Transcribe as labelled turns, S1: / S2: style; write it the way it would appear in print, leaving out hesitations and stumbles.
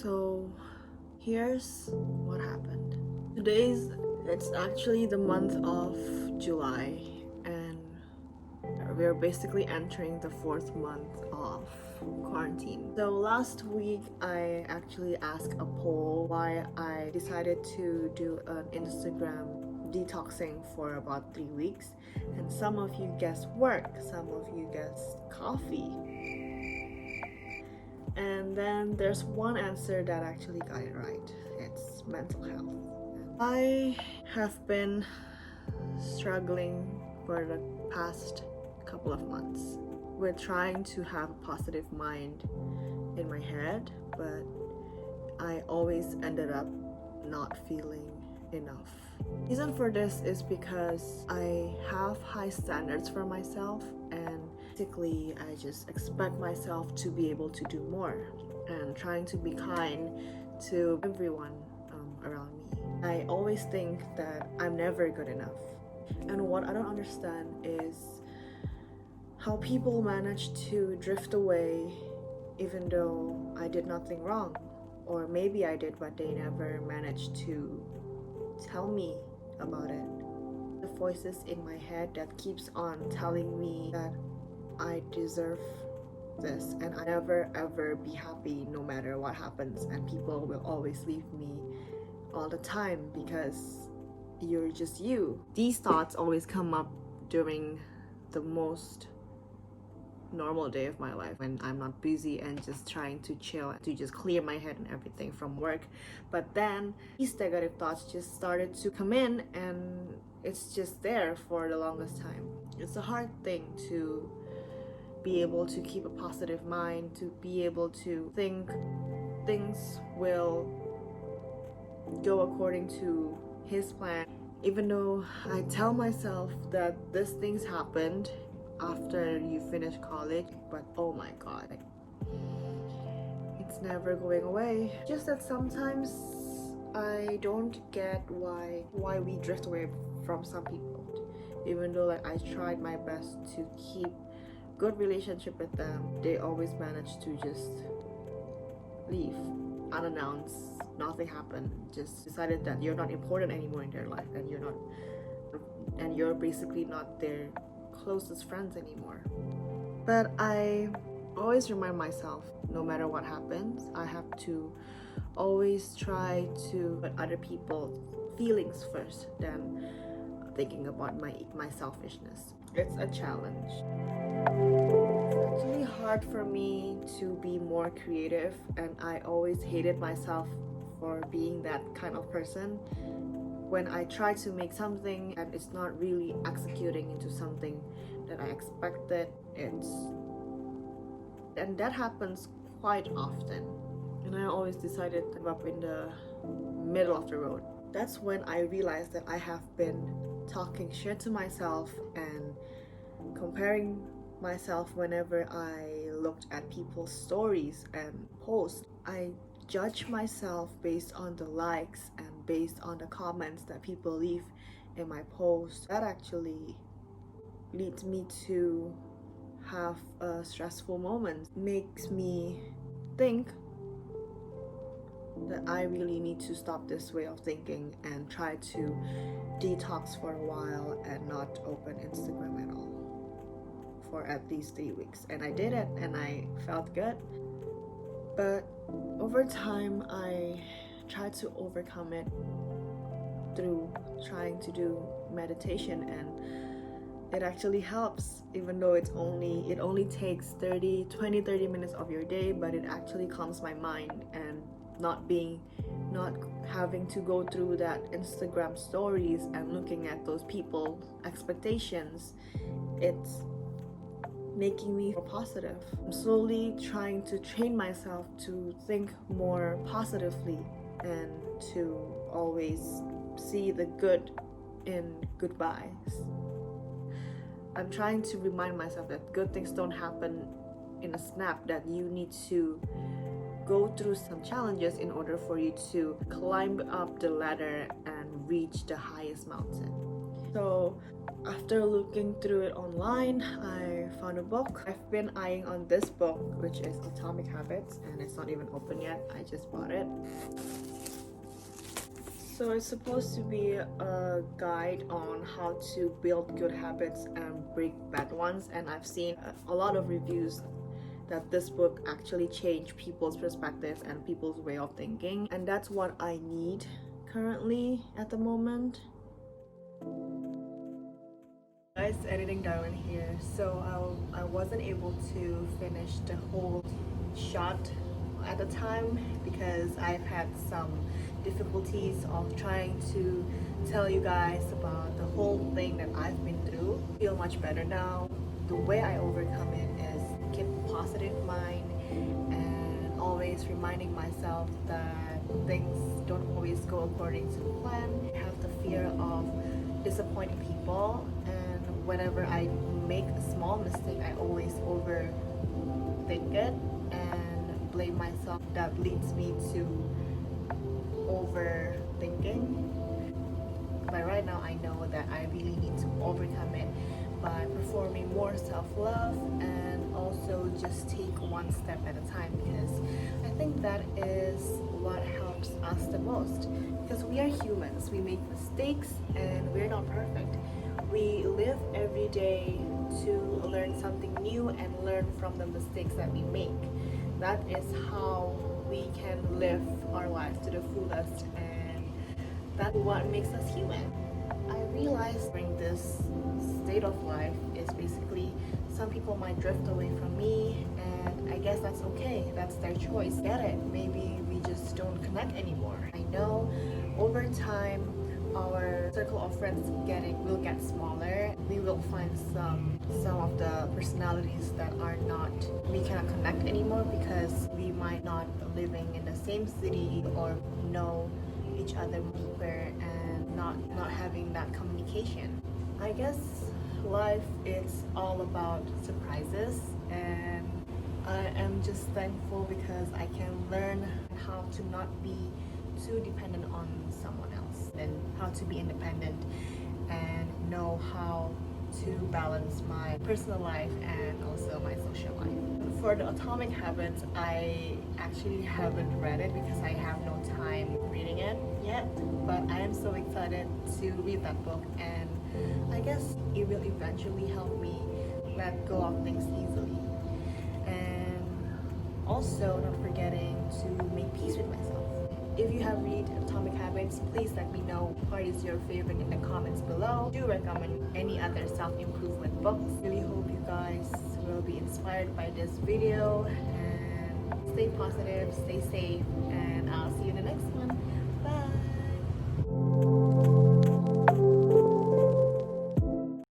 S1: So here's what happened. It's actually the month of July, and we're basically entering the fourth month of quarantine. So last week I actually asked a poll why I decided to do an Instagram detoxing for about 3 weeks, and some of you guessed work, some of you guessed coffee. And then there's one answer that actually got it right. It's mental health. I have been struggling for the past couple of months with trying to have a positive mind in my head, but I always ended up not feeling enough. Reason for this is because I have high standards for myself, and basically I just expect myself to be able to do more and trying to be kind to everyone around me. I always think that I'm never good enough, and what I don't understand is how people manage to drift away even though I did nothing wrong, or maybe I did but they never managed to tell me about it. The voices in my head that keeps on telling me that I deserve this and I never ever be happy no matter what happens, and people will always leave me all the time because you're just you. These thoughts always come up during the most normal day of my life when I'm not busy and just trying to chill, to just clear my head and everything from work. But then these negative thoughts just started to come in, and it's just there for the longest time. It's a hard thing to be able to keep a positive mind, to be able to think things will go according to his plan, even though I tell myself that these things happened after you finish college, but oh my god, it's never going away. Just that sometimes I don't get why we drift away from some people, even though I tried my best to keep good relationship with them. They always manage to just leave unannounced. Nothing happened, just decided that you're not important anymore in their life, and you're basically not their closest friends anymore. But I always remind myself, no matter what happens, I have to always try to put other people's feelings first than thinking about my selfishness. It's a challenge. It's actually hard for me to be more creative, and I always hated myself for being that kind of person. When I try to make something and it's not really executing into something that I expected, and that happens quite often. And I always decided to give up in the middle of the road. That's when I realized that I have been talking shit to myself and comparing myself. Whenever I looked at people's stories and posts, I judge myself based on the likes and based on the comments that people leave in my post. That actually leads me to have a stressful moment, makes me think that I really need to stop this way of thinking and try to detox for a while and not open Instagram at all for at least 3 weeks. And I did it and I felt good. But over time, I tried to overcome it through trying to do meditation, and it actually helps, even though it only takes 30 minutes of your day, but it actually calms my mind, and not having to go through that Instagram stories and looking at those people's expectations. It's making me more positive. I'm slowly trying to train myself to think more positively and to always see the good in goodbyes. I'm trying to remind myself that good things don't happen in a snap, that you need to go through some challenges in order for you to climb up the ladder and reach the highest mountain. So After looking through it online, I found a book. I've been eyeing on this book, which is Atomic Habits, and it's not even open yet. I just bought it. So it's supposed to be a guide on how to build good habits and break bad ones, and I've seen a lot of reviews that this book actually changed people's perspective and people's way of thinking, and that's what I need currently at the moment. Guys, editing Darwin here. So I wasn't able to finish the whole shot at the time because I've had some difficulties of trying to tell you guys about the whole thing that I've been through. I feel much better now. The way I overcome it is keep a positive mind and always reminding myself that things don't always go according to plan. I have the fear of disappointing people, and whenever I make a small mistake, I always overthink it and blame myself. That leads me to overthinking. But right now I know that I really need to overcome it by performing more self-love and also just take one step at a time, because I think that is what helps us the most, because we are humans, we make mistakes and we're not perfect. We live every day to learn something new and learn from the mistakes that we make. That is how we can live our lives to the fullest, and that's what makes us human. I realized during this state of life is basically some people might drift away from me, and I guess that's okay. That's their choice. Get it? Maybe we just don't connect anymore. I know over time our circle of friends will get smaller. We will find some of the personalities that are not, we cannot connect anymore because we might not be living in the same city or know each other deeper and not having that communication. I guess life is all about surprises, and I am just thankful because I can learn how to not be too dependent on someone else and how to be independent and know how to balance my personal life and also my social life. For the Atomic Habits, I actually haven't read it because I have no time reading it yet, but I am so excited to read that book, and I guess it will eventually help me let go of things easily. And also not forgetting to make peace with myself. If you have read Atomic Habits, please let me know what is your favorite in the comments below. Do recommend any other self-improvement books. Really hope you guys will be inspired by this video, and stay positive, stay safe, and